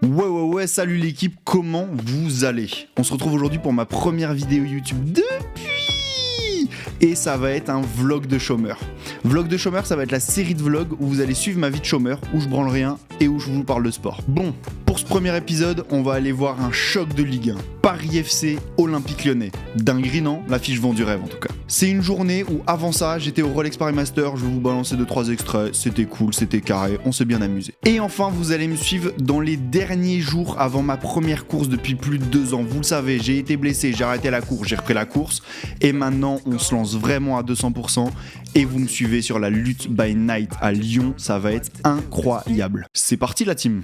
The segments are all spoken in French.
Ouais, salut l'équipe, comment vous allez? On se retrouve aujourd'hui pour ma première vidéo YouTube depuis... Et ça va être un vlog de chômeur. Vlog de chômeur, ça va être la série de vlogs où vous allez suivre ma vie de chômeur, où je branle rien et où je vous parle de sport. Bon, pour ce premier épisode, on va aller voir un choc de Ligue 1. Paris FC, Olympique Lyonnais. Dinguerie, non? L'affiche vend du rêve en tout cas. C'est une journée où avant ça, j'étais au Rolex Paris Master, je vais vous balancer 2-3 extraits, c'était cool, c'était carré, on s'est bien amusé. Et enfin, vous allez me suivre dans les derniers jours avant ma première course depuis plus de 2 ans. Vous le savez, j'ai été blessé, j'ai arrêté la course, j'ai repris la course, et maintenant on se lance vraiment à 200%, et vous me suivez sur la lutte by night à Lyon, ça va être incroyable. C'est parti la team.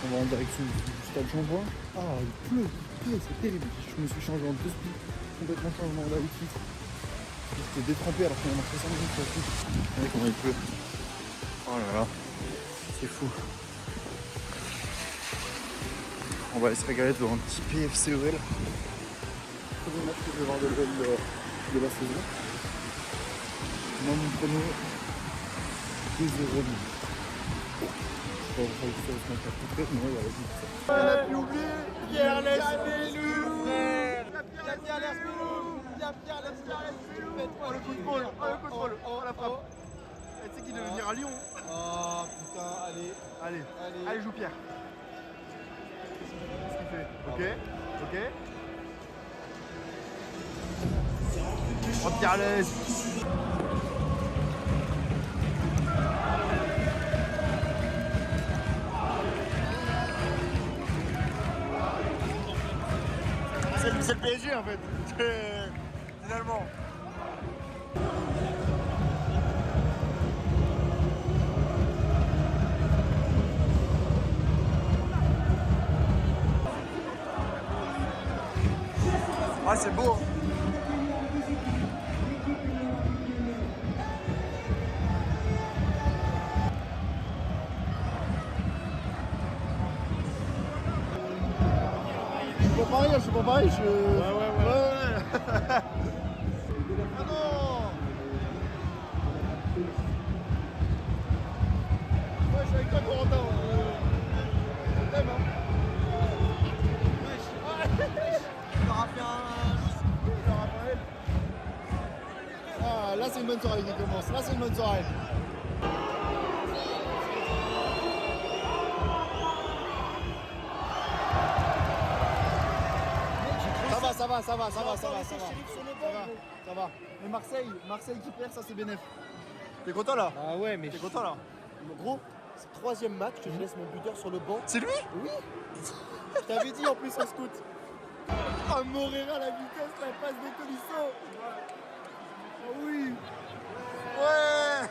On va en direction du stade Jean-Bouin. Ah, il pleut, c'est terrible. Je me suis changé en 2 splits, complètement changement d'outfit. J'étais détrempé alors qu'on a marché 5 minutes sur la suite. Regardez comment il pleut. Oh là là, c'est fou. On va aller se régaler devant un petit PFCOL. Premier match que je vais voir de l'OL de la saison. Moi, mon premier 2-0. On a pu oublier Pierre Lesmelou, frère. Pierre Lesmelou. Oh le coup de bol, oh la frappe. Tu sais qu'il devait venir à Lyon. Oh putain, allez joue Pierre. Qu'est-ce qu'il fait? Ok. Oh Pierre Les. C'est le PSG en fait, finalement. Ah c'est beau. Je suis pas pareil, Ouais. Ah non. Ouais, je suis avec toi, Corentin. Je t'aime, hein. Il leur a fait un... Ah, là, c'est une bonne soirée qui commence. Là, c'est une bonne soirée. Ça va. Mais Marseille qui perd, ça c'est bénéf. T'es content là? Ah ouais, mais t'es content là? gros, c'est le 3e match que je laisse mon buteur sur le banc. C'est lui? Oui. Je t'avais dit en plus en scout. Ah, Morera la vitesse, la passe de Tolisso. Ah oui. Ouais.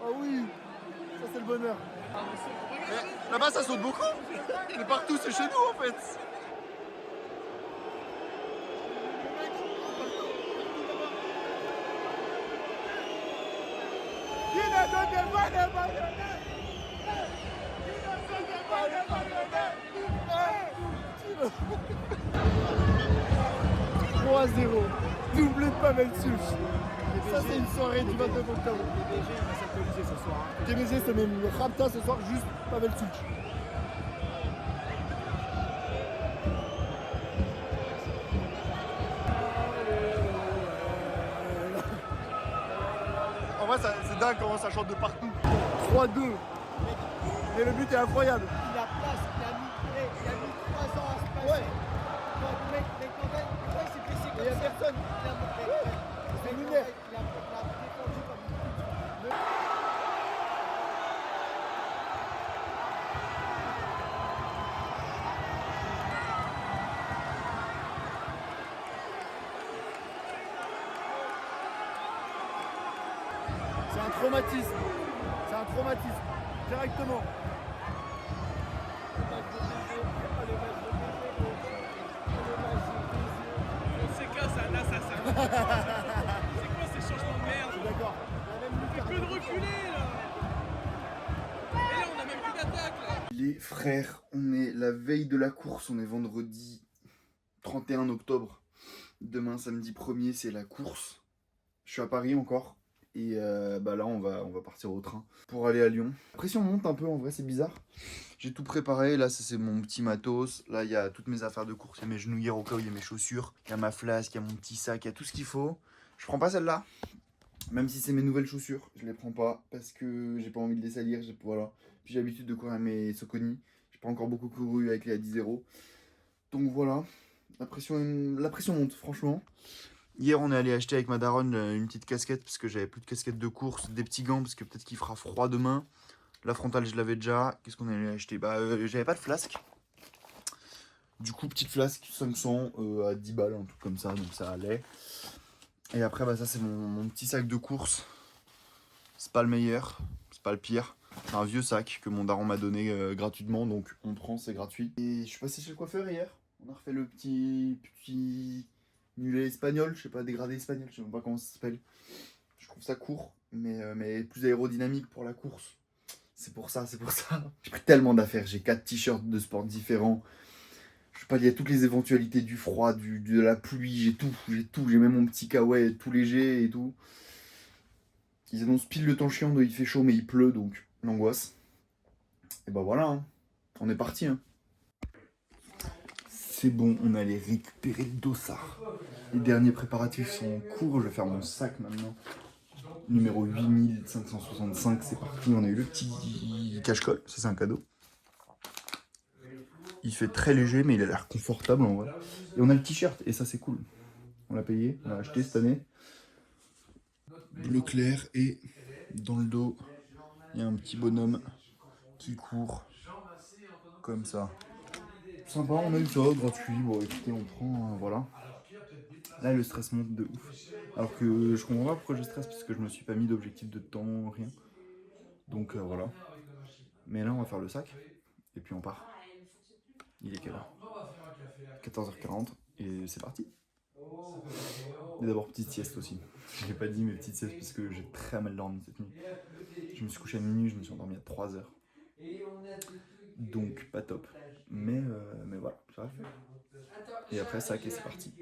Ah oui. Ça c'est le bonheur. Là-bas ça saute beaucoup. Mais partout c'est chez nous en fait. « 3-0, doublé de Pavel Such. Ça c'est une soirée du 29 octobre. DBG, on va s'actualiser ce soir. DBG c'est même Rapta ce soir, juste Pavel Such. En vrai c'est dingue comment ça chante de partout. 3-2. Mais le but est incroyable. Il a mis 3 ans à se passer. Ouais. Il s'est blessé Il n'y a personne. C'est lunaire. Il a défendu comme une pute. C'est un traumatisme. Directement. Fonseca, c'est un assassin. C'est quoi ces changements de merde? Je suis d'accord. On fait que de reculer là. Et là, on a même plus d'attaque là. Les frères, on est la veille de la course, on est vendredi 31 octobre. Demain, samedi 1er, c'est la course. Je suis à Paris encore. Et bah là, on va partir au train pour aller à Lyon. La pression monte un peu, en vrai, c'est bizarre. J'ai tout préparé. Là, ça, c'est mon petit matos. Là, il y a toutes mes affaires de course. Il y a mes genouillères au cas où il y a mes chaussures. Il y a ma flasque, il y a mon petit sac, il y a tout ce qu'il faut. Je prends pas celle-là. Même si c'est mes nouvelles chaussures, je les prends pas parce que j'ai pas envie de les salir. Voilà. Puis j'ai l'habitude de courir mes Saucony. J'ai pas encore beaucoup couru avec les Adizero. Donc voilà. La pression monte, franchement. Hier, on est allé acheter avec ma daronne une petite casquette parce que j'avais plus de casquette de course, des petits gants parce que peut-être qu'il fera froid demain. La frontale, je l'avais déjà. Qu'est-ce qu'on allait acheter? J'avais pas de flasque. Du coup, petite flasque 500 à 10 balles, un truc comme ça, donc ça allait. Et après, ça, c'est mon petit sac de course. C'est pas le meilleur, c'est pas le pire. C'est un vieux sac que mon daron m'a donné gratuitement, donc on prend, c'est gratuit. Et je suis passé chez le coiffeur hier. On a refait le petit mulet espagnol, je sais pas, dégradé espagnol, je sais même pas comment ça s'appelle. Je trouve ça court, mais plus aérodynamique pour la course. C'est pour ça. J'ai pris tellement d'affaires, j'ai 4 t-shirts de sport différents. Je pallie à toutes les éventualités du froid, de la pluie, j'ai tout. J'ai même mon petit kawaii tout léger et tout. Ils annoncent pile le temps chiant de il fait chaud mais il pleut, donc l'angoisse. Et bah voilà, hein. On est parti. Hein. C'est bon, on allait récupérer le dossard. Les derniers préparatifs sont en cours, je vais faire mon sac maintenant. Numéro 8565, c'est parti. On a eu le petit cache-colle, ça c'est un cadeau. Il fait très léger, mais il a l'air confortable en vrai. Et on a le t-shirt, et ça c'est cool. On l'a payé, on l'a acheté cette année. Bleu clair, et dans le dos, il y a un petit bonhomme qui court comme ça. Sympa, on a eu ça, gratuit. Bon, écoutez, on prend, voilà. Là, le stress monte de ouf. Alors que je comprends pas pourquoi je stresse, parce que je me suis pas mis d'objectif de temps, rien. Donc voilà. Mais là, on va faire le sac, et puis on part. Il est quelle heure? 14h40, et c'est parti. Et d'abord, petite sieste aussi. Je n'ai pas dit mes petites siestes parce que j'ai très mal dormi cette nuit. Je me suis couché à minuit, je me suis endormi à 3h. Donc, pas top. Mais voilà, ça va le faire. Et après, sac et c'est parti.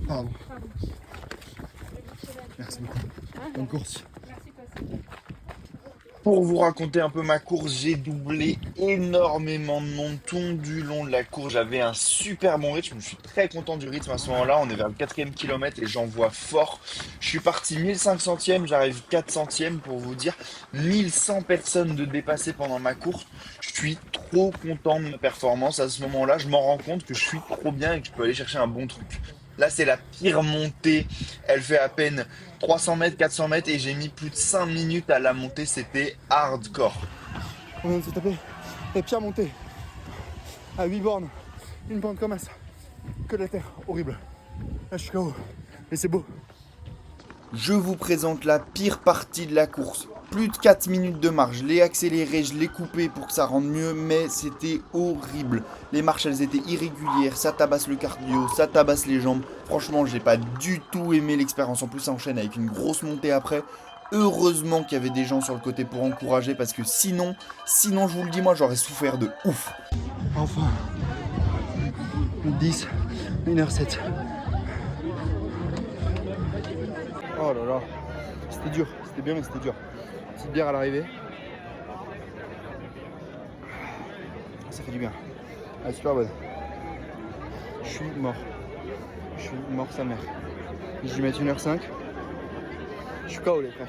Pardon. Merci beaucoup. Bonne course. Pour vous raconter un peu ma course, j'ai doublé énormément de monde tout du long de la course. J'avais un super bon rythme, je suis très content du rythme à ce moment-là. On est vers le 4e kilomètre et j'en vois fort. Je suis parti 1500e, j'arrive 400e pour vous dire. 1100 personnes de dépassées pendant ma course. Je suis trop content de ma performance à ce moment-là. Je m'en rends compte que je suis trop bien et que je peux aller chercher un bon truc. Là, c'est la pire montée. Elle fait à peine 300 mètres, 400 mètres et j'ai mis plus de 5 minutes à la monter. C'était hardcore. On vient de se taper la pire montée à 8 bornes. Une pente comme ça. Que de la terre. Horrible. Là, je suis KO. Mais c'est beau. Je vous présente la pire partie de la course. Plus de 4 minutes de marche, je l'ai accéléré, je l'ai coupé pour que ça rende mieux, mais c'était horrible. Les marches, elles étaient irrégulières, ça tabasse le cardio, ça tabasse les jambes. Franchement, j'ai pas du tout aimé l'expérience. En plus, ça enchaîne avec une grosse montée après. Heureusement qu'il y avait des gens sur le côté pour encourager, parce que sinon, je vous le dis, moi, j'aurais souffert de ouf. Enfin. 10, 1h07. Oh là là. C'était dur, c'était bien, mais c'était dur. Petite bière à l'arrivée. Ça fait du bien. Elle est super bonne. Je suis mort. Je suis mort sa mère. Je vais mettre 1h05. Je suis KO les frères.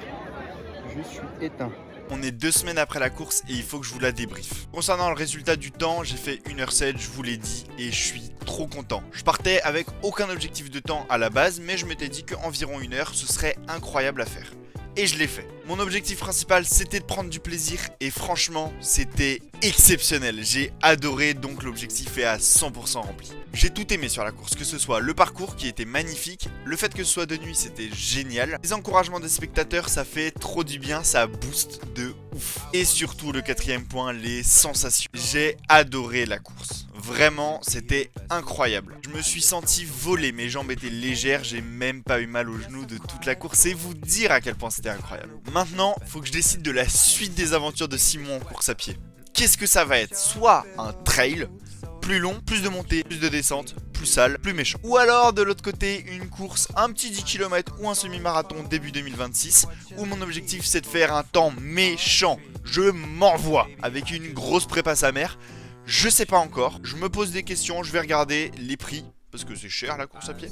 Je suis éteint. On est 2 semaines après la course et il faut que je vous la débriefe. Concernant le résultat du temps, j'ai fait 1h07, je vous l'ai dit, et je suis trop content. Je partais avec aucun objectif de temps à la base, mais je m'étais dit qu'environ 1 heure, ce serait incroyable à faire. et je l'ai fait. Mon objectif principal, c'était de prendre du plaisir et franchement, c'était exceptionnel. J'ai adoré, donc l'objectif est à 100% rempli. J'ai tout aimé sur la course, que ce soit le parcours qui était magnifique, le fait que ce soit de nuit, c'était génial. Les encouragements des spectateurs, ça fait trop du bien, ça booste de ouf. Et surtout, le quatrième point, les sensations. J'ai adoré la course. Vraiment, c'était incroyable. Je me suis senti voler, mes jambes étaient légères, j'ai même pas eu mal aux genoux de toute la course et vous dire à quel point c'était incroyable. Maintenant, faut que je décide de la suite des aventures de Simon en course à pied. Qu'est-ce que ça va être? Soit un trail, plus long, plus de montée, plus de descente, plus sale, plus méchant. Ou alors de l'autre côté, une course, un petit 10 km ou un semi-marathon début 2026, où mon objectif c'est de faire un temps méchant. Je m'envoie avec une grosse prépa sa mère. Je sais pas encore, je me pose des questions, je vais regarder les prix, parce que c'est cher la course à pied,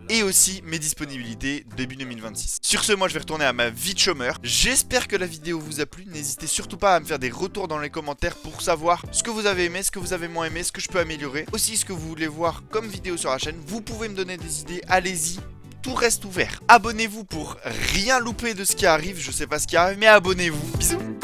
et aussi mes disponibilités début 2026. Sur ce, moi je vais retourner à ma vie de chômeur. J'espère que la vidéo vous a plu, n'hésitez surtout pas à me faire des retours dans les commentaires pour savoir ce que vous avez aimé, ce que vous avez moins aimé, ce que je peux améliorer. Aussi ce que vous voulez voir comme vidéo sur la chaîne, vous pouvez me donner des idées, allez-y. Tout reste ouvert. Abonnez-vous pour rien louper de ce qui arrive, je sais pas ce qui arrive, mais abonnez-vous. Bisous.